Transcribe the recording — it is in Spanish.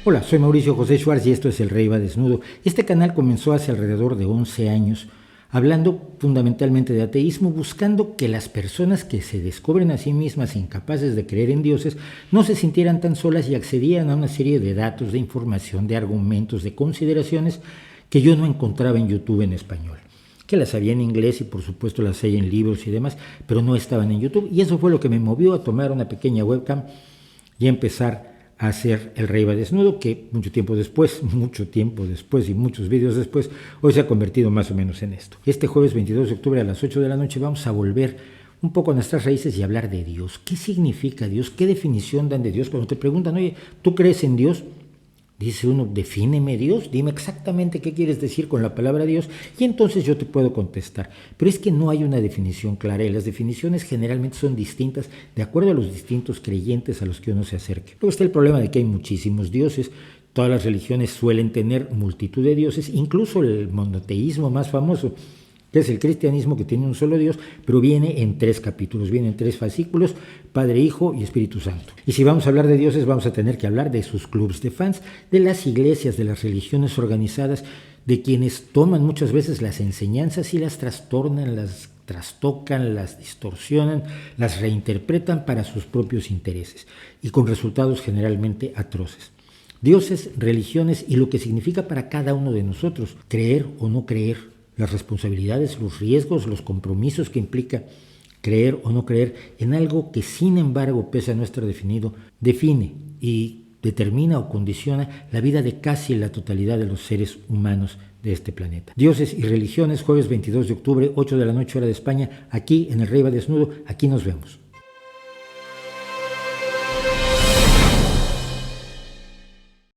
Hola, soy Mauricio José Schwartz y esto es El Rey va desnudo. Este canal comenzó hace alrededor de 11 años, hablando fundamentalmente de ateísmo, buscando que las personas que se descubren a sí mismas incapaces de creer en dioses no se sintieran tan solas y accedieran a una serie de datos, de información, de argumentos, de consideraciones que yo no encontraba en YouTube en español. Que las había en inglés y por supuesto las hay en libros y demás, pero no estaban en YouTube. Y eso fue lo que me movió a tomar una pequeña webcam y empezar a hacer El Rey va desnudo, que mucho tiempo después y muchos vídeos después, hoy se ha convertido más o menos en esto. Este jueves 22 de octubre a las 8 de la noche vamos a volver un poco a nuestras raíces y hablar de Dios. ¿Qué significa Dios? ¿Qué definición dan de Dios? Cuando te preguntan, oye, ¿tú crees en Dios? Dice uno, defíneme Dios, dime exactamente qué quieres decir con la palabra Dios y entonces yo te puedo contestar. Pero es que no hay una definición clara y las definiciones generalmente son distintas de acuerdo a los distintos creyentes a los que uno se acerque. Luego está el problema de que hay muchísimos dioses, todas las religiones suelen tener multitud de dioses, incluso el monoteísmo más famoso, que es el cristianismo, que tiene un solo Dios, pero viene en 3 capítulos, viene en 3 fascículos, Padre, Hijo y Espíritu Santo. Y si vamos a hablar de dioses, vamos a tener que hablar de sus clubes de fans, de las iglesias, de las religiones organizadas, de quienes toman muchas veces las enseñanzas y las trastornan, las trastocan, las distorsionan, las reinterpretan para sus propios intereses, y con resultados generalmente atroces. Dioses, religiones y lo que significa para cada uno de nosotros, creer o no creer, las responsabilidades, los riesgos, los compromisos que implica creer o no creer en algo que sin embargo, pese a no estar definido, define y determina o condiciona la vida de casi la totalidad de los seres humanos de este planeta. Dioses y religiones, jueves 22 de octubre, 8 de la noche hora de España, aquí en El Rey va desnudo, aquí nos vemos.